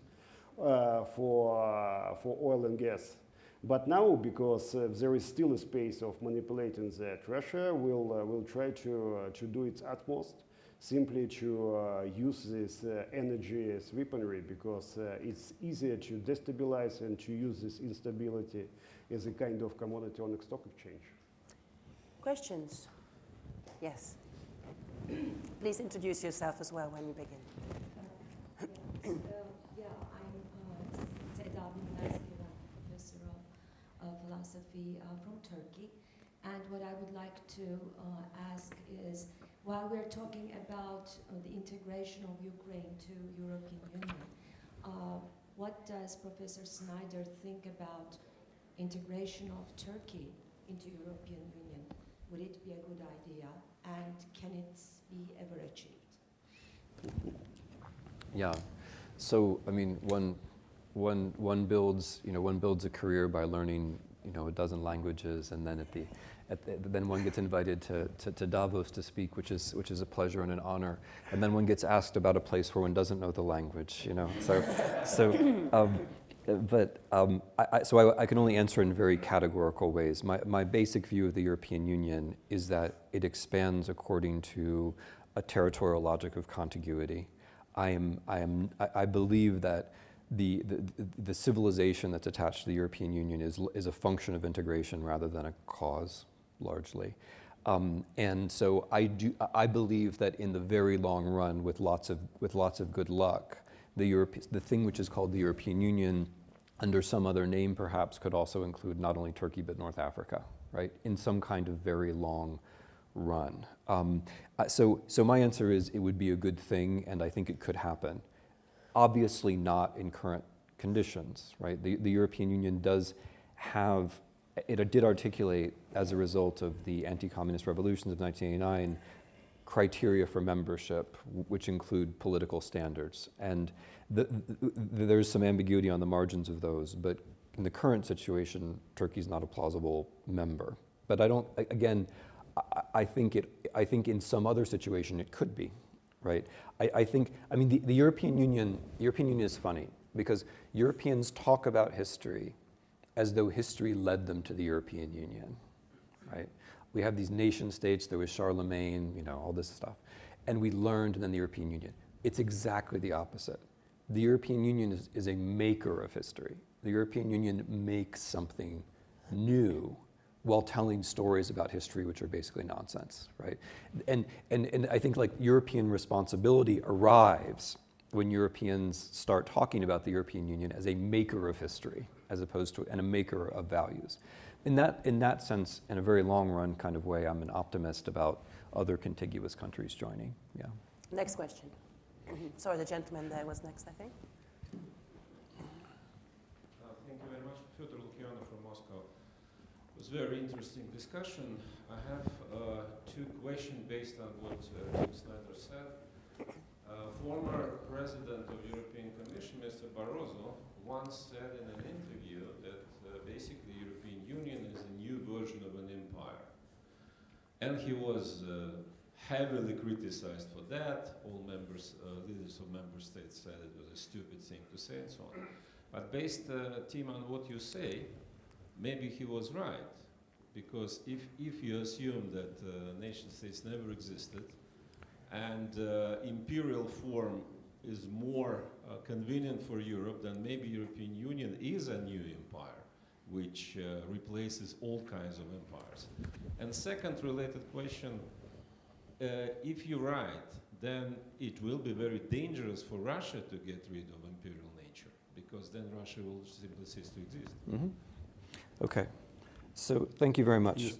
[SPEAKER 3] for oil and gas. But now, because there is still a space of manipulating that, Russia will try to do its utmost simply to use this energy as weaponry, because it's easier to destabilize and to use this instability as a kind of commodity on the stock exchange.
[SPEAKER 1] Questions? Yes. Please introduce yourself as well when you begin.
[SPEAKER 4] Philosophy from Turkey, and what I would like to ask is, while we're talking about the integration of Ukraine to European Union, what does Professor Snyder think about integration of Turkey into European Union? Would it be a good idea, and can it be ever achieved?
[SPEAKER 2] Yeah. So I mean, one builds a career by learning a dozen languages, and then then one gets invited to Davos to speak, which is a pleasure and an honor, and then one gets asked about a place where one doesn't know the language, So I can only answer in very categorical ways. My basic view of the European Union is that it expands according to a territorial logic of contiguity. I believe that the civilization that's attached to the European Union is a function of integration rather than a cause, largely. And so I believe that in the very long run, with lots of good luck, the thing which is called the European Union, under some other name perhaps, could also include not only Turkey but North Africa, right? In some kind of very long run. So my answer is it would be a good thing, and I think it could happen. Obviously not in current conditions, right? The European Union did articulate, as a result of the anti-communist revolutions of 1989, criteria for membership, which include political standards. And there's some ambiguity on the margins of those, but in the current situation, Turkey's not a plausible member. But I think in some other situation it could be. Right? The European Union is funny, because Europeans talk about history as though history led them to the European Union, right? We have these nation states, there was Charlemagne, all this stuff. And we learned, and then the European Union. It's exactly the opposite. The European Union is a maker of history. The European Union makes something new while telling stories about history which are basically nonsense, right? And I think European responsibility arrives when Europeans start talking about the European Union as a maker of history, as opposed to a maker of values. In that sense, in a very long run kind of way, I'm an optimist about other contiguous countries joining. Yeah.
[SPEAKER 1] Next question. Sorry, the gentleman there was next, I think.
[SPEAKER 5] Thank you very much, Fyodor Lukianov from Moscow. It was a very interesting discussion. I have two questions based on what Snyder said. Former President of European Commission, Mr. Barroso, once said in an interview that basically European Union is a new version of an empire. And he was heavily criticized for that. All leaders of member states said it was a stupid thing to say and so on. But based, Tim, on what you say, maybe he was right, because if you assume that nation states never existed and imperial form is more convenient for Europe, then maybe European Union is a new empire which replaces all kinds of empires. And second related question, if you're right, then it will be very dangerous for Russia to get rid of imperial nature, because then Russia will simply cease to exist.
[SPEAKER 2] Mm-hmm. Okay, so thank you very much.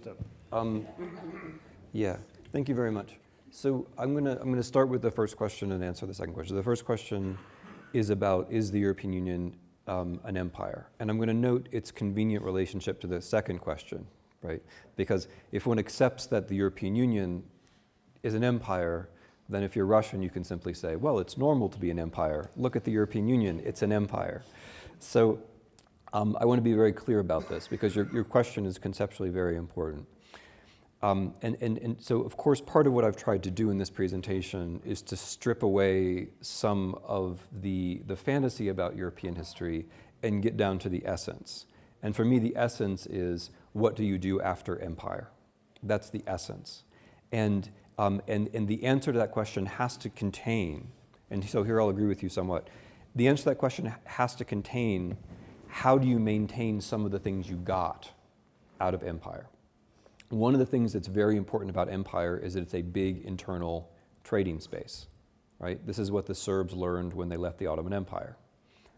[SPEAKER 2] Yeah, thank you very much. So I'm gonna start with the first question and answer the second question. The first question is about, is the European Union an empire? And I'm gonna note its convenient relationship to the second question, right? Because if one accepts that the European Union is an empire, then if you're Russian, you can simply say, well, it's normal to be an empire. Look at the European Union, it's an empire. So I want to be very clear about this, because your question is conceptually very important. And so, of course, part of what I've tried to do in this presentation is to strip away some of the fantasy about European history and get down to the essence. And for me, the essence is, what do you do after empire? That's the essence. And the answer to that question has to contain, and so here I'll agree with you somewhat, the answer to that question has to contain, how do you maintain some of the things you got out of empire? One of the things that's very important about empire is that it's a big internal trading space, right? This is what the Serbs learned when they left the Ottoman Empire.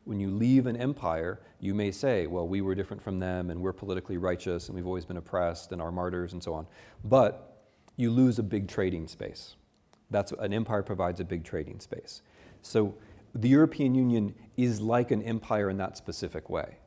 [SPEAKER 2] When you leave an empire, you may say, well, we were different from them, and we're politically righteous, and we've always been oppressed, and our martyrs, and so on. But you lose a big trading space. An empire provides a big trading space. So the European Union is like an empire in that specific way.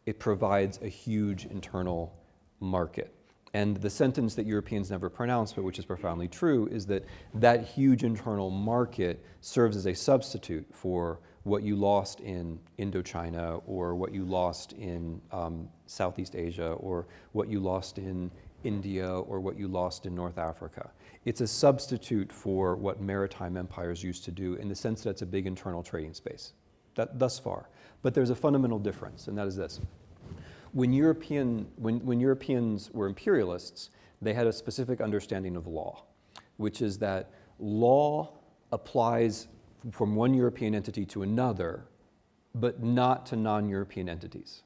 [SPEAKER 2] It provides a huge internal market. And the sentence that Europeans never pronounce, but which is profoundly true, is that that huge internal market serves as a substitute for what you lost in Indochina, or what you lost in Southeast Asia, or what you lost in India, or what you lost in North Africa. It's a substitute for what maritime empires used to do, in the sense that it's a big internal trading space, thus far. But there's a fundamental difference, and that is this. When Europeans were imperialists, they had a specific understanding of law, which is that law applies from one European entity to another, but not to non-European entities,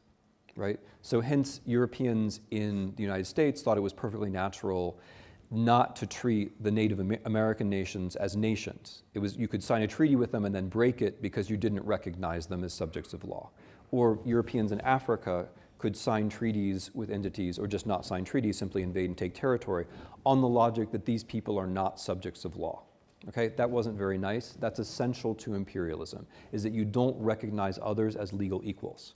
[SPEAKER 2] right? So hence, Europeans in the United States thought it was perfectly natural not to treat the Native American nations as nations. You could sign a treaty with them and then break it because you didn't recognize them as subjects of law. Or Europeans in Africa could sign treaties with entities, or just not sign treaties, simply invade and take territory, on the logic that these people are not subjects of law. Okay, that wasn't very nice. That's essential to imperialism, is that you don't recognize others as legal equals.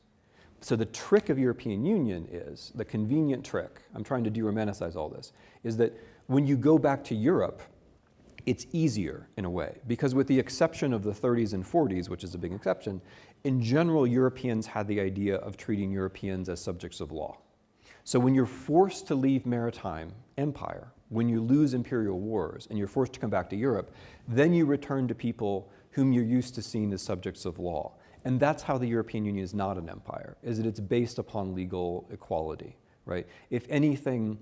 [SPEAKER 2] So the trick of European Union is, the convenient trick, I'm trying to de-romanticize all this, is that when you go back to Europe, it's easier in a way, because with the exception of the 30s and 40s, which is a big exception, in general, Europeans had the idea of treating Europeans as subjects of law. So when you're forced to leave maritime empire, when you lose imperial wars and you're forced to come back to Europe, then you return to people whom you're used to seeing as subjects of law. And that's how the European Union is not an empire, is that it's based upon legal equality, right? If anything,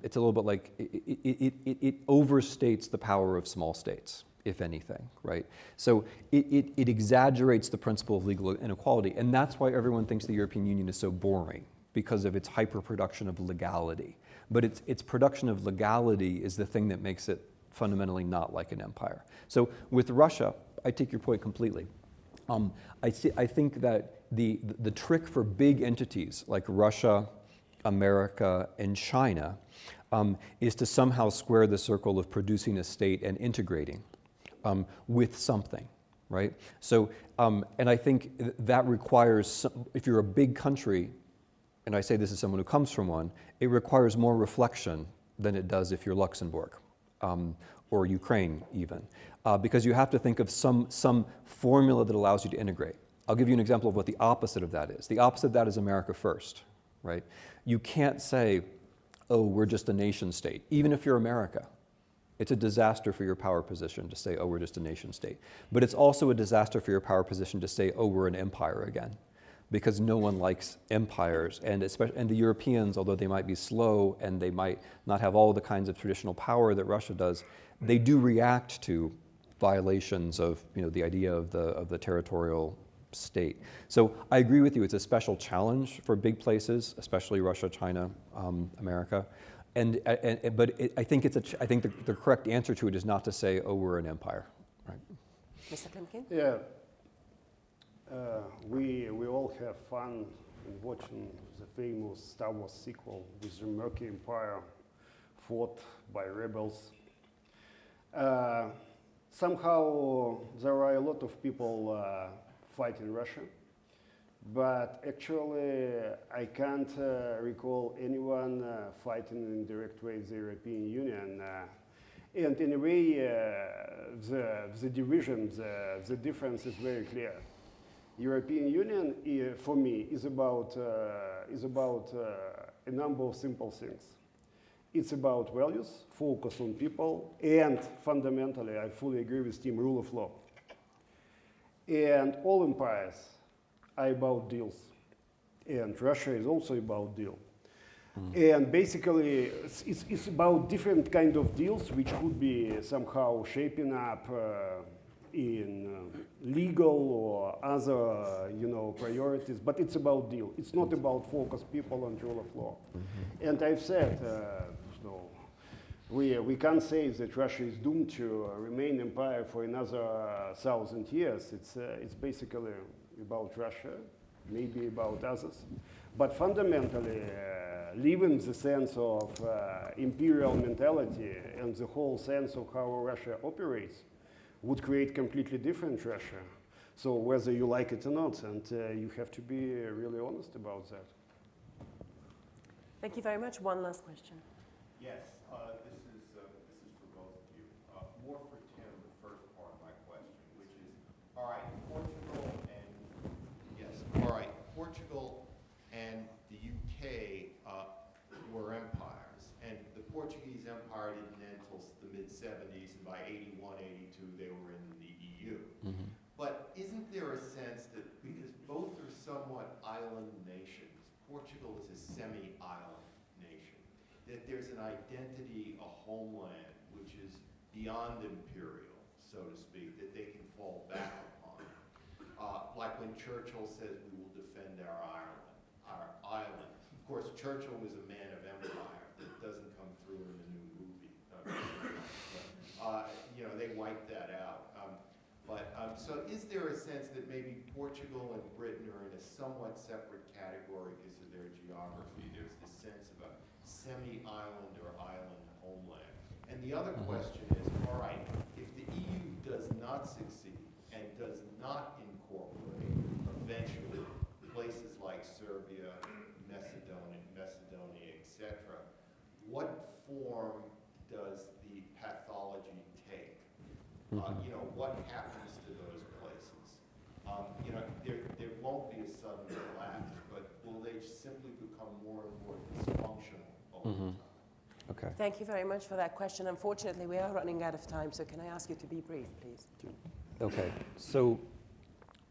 [SPEAKER 2] it's a little bit like, it overstates the power of small states, if anything, right? So it exaggerates the principle of legal inequality, and that's why everyone thinks the European Union is so boring, because of its hyper-production of legality. But its production of legality is the thing that makes it fundamentally not like an empire. So with Russia, I take your point completely. I think that the trick for big entities like Russia, America, and China is to somehow square the circle of producing a state and integrating with something, right? So, and I think that requires, if you're a big country, and I say this as someone who comes from one, it requires more reflection than it does if you're Luxembourg, or Ukraine even, because you have to think of some formula that allows you to integrate. I'll give you an example of what the opposite of that is. The opposite of that is America first, right? You can't say, oh, we're just a nation state, even if you're America. It's a disaster for your power position to say, oh, we're just a nation state. But it's also a disaster for your power position to say, oh, we're an empire again, because no one likes empires, and the Europeans, although they might be slow and they might not have all the kinds of traditional power that Russia does, they do react to violations of, the idea of the territorial state. So I agree with you, it's a special challenge for big places, especially Russia, China, America. I think the correct answer to it is not to say, oh, we're an empire, right?
[SPEAKER 1] Mr. Klimkin?
[SPEAKER 3] Yeah. We all have fun in watching the famous Star Wars sequel with the Murky Empire fought by rebels. Somehow there are a lot of people fighting Russia, but actually I can't recall anyone fighting in direct way the European Union. And in a way, the division, the difference is very clear. European Union, for me, is about a number of simple things. It's about values, focus on people, and fundamentally, I fully agree with Tim, rule of law. And all empires are about deals. And Russia is also about deal. And basically, it's about different kind of deals which could be somehow shaping up in legal or other, priorities. But it's about deal. It's not about focus people on rule of law. And I've said, we can't say that Russia is doomed to remain empire for another 1,000 years. It's basically about Russia, maybe about others. But fundamentally, leaving the sense of imperial mentality and the whole sense of how Russia operates would create completely different Russia. So whether you like it or not, and you have to be really honest about that.
[SPEAKER 1] Thank you very much. One last question.
[SPEAKER 6] Yes, this is for both of you. More for Tim, the first part of my question, which is, all right, Portugal and the UK were empires, and the Portuguese Empire didn't end until the mid-70s, and by 81, 82, they were in the EU. But isn't there a sense that, because both are somewhat island nations, Portugal is a semi-island nation, that there's an identity, a homeland, which is beyond imperial, so to speak, that they can fall back upon. Like when Churchill says, we will defend our island. Of course, Churchill was a man of empire. That doesn't come through in the new movie. They wiped that out. So is there a sense that maybe Portugal and Britain are in a somewhat separate category because of their geography? There's this sense of a semi-island or island homeland. And the other question is, all right, if the EU does not succeed and does not incorporate eventually places like Serbia, Macedonia, etc., what form does the pathology take? What happens to those places? There won't be a sudden collapse, but will they simply become more and more dysfunctional over time?
[SPEAKER 2] Okay.
[SPEAKER 1] Thank you very much for that question. Unfortunately, we are running out of time, so can I ask you to be brief, please?
[SPEAKER 2] Okay. So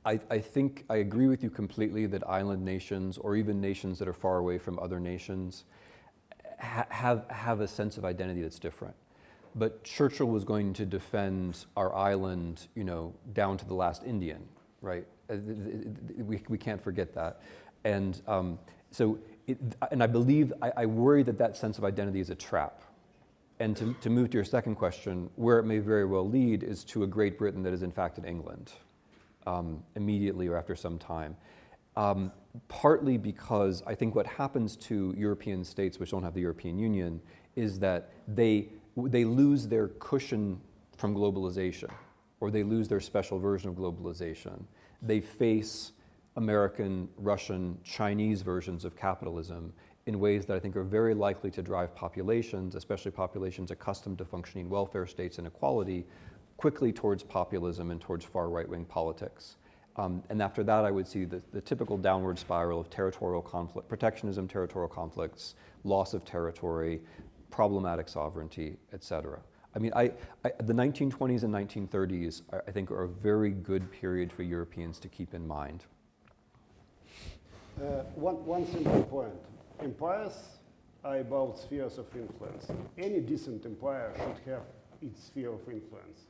[SPEAKER 2] I think I agree with you completely that island nations, or even nations that are far away from other nations, have a sense of identity that's different. But Churchill was going to defend our island, down to the last Indian, right? We can't forget that. And and I believe, I worry that sense of identity is a trap. And to move to your second question, where it may very well lead is to a Great Britain that is in fact in England, immediately or after some time. Partly because I think what happens to European states which don't have the European Union is that they lose their cushion from globalization, or they lose their special version of globalization. They face American, Russian, Chinese versions of capitalism in ways that I think are very likely to drive populations, especially populations accustomed to functioning welfare states and equality, quickly towards populism and towards far right-wing politics. And after that, I would see the typical downward spiral of territorial conflict, protectionism, territorial conflicts, loss of territory, problematic sovereignty, et cetera. I mean, the 1920s and 1930s, I think, are a very good period for Europeans to keep in mind.
[SPEAKER 3] One simple point. Empires are about spheres of influence. Any decent empire should have its sphere of influence.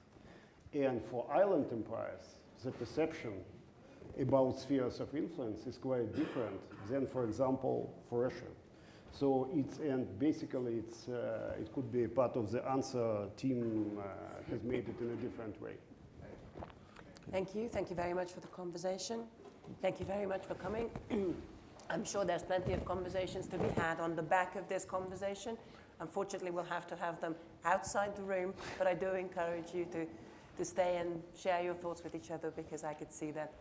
[SPEAKER 3] And for island empires, the perception about spheres of influence is quite different than, for example, for Russia. So basically it could be part of the answer. Tim has made it in a different way.
[SPEAKER 1] Thank you. Thank you very much for the conversation. Thank you very much for coming. I'm sure there's plenty of conversations to be had on the back of this conversation. Unfortunately, we'll have to have them outside the room, but I do encourage you to stay and share your thoughts with each other, because I could see that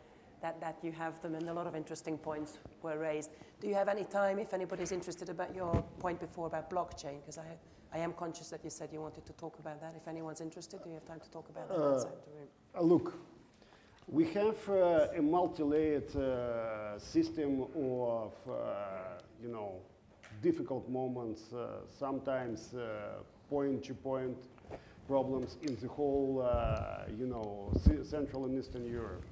[SPEAKER 1] you have them, and a lot of interesting points were raised. Do you have any time, if anybody's interested, about your point before about blockchain? Because I am conscious that you said you wanted to talk about that. If anyone's interested, do you have time to talk about that outside the room?
[SPEAKER 3] Look, we have a multi-layered system of, difficult moments, sometimes point-to-point problems in the whole, Central and Eastern Europe.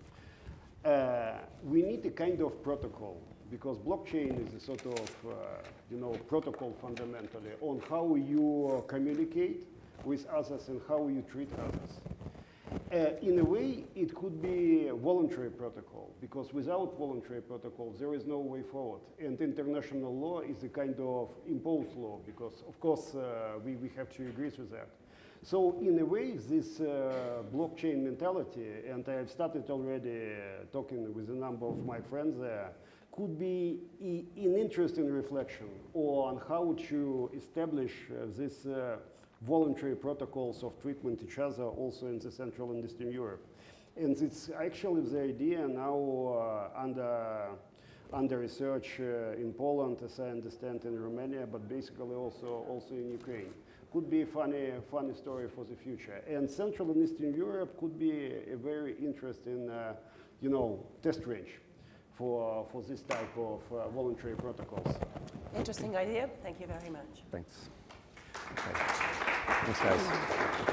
[SPEAKER 3] We need a kind of protocol because blockchain is a sort of, protocol fundamentally on how you communicate with others and how you treat others. In a way, it could be a voluntary protocol, because without voluntary protocols, there is no way forward. And international law is a kind of imposed law, because, of course, we have to agree with that. So, in a way, this blockchain mentality, and I've started already talking with a number of my friends there, could be an interesting reflection on how to establish this voluntary protocols of treatment each other also in the Central and Eastern Europe. And it's actually the idea now under research in Poland, as I understand, in Romania, but basically also in Ukraine. Could be a funny story for the future. And Central and Eastern Europe could be a very interesting, test range for this type of voluntary protocols.
[SPEAKER 1] Interesting idea. Thank you very much.
[SPEAKER 2] Thanks. Okay. Thanks, guys.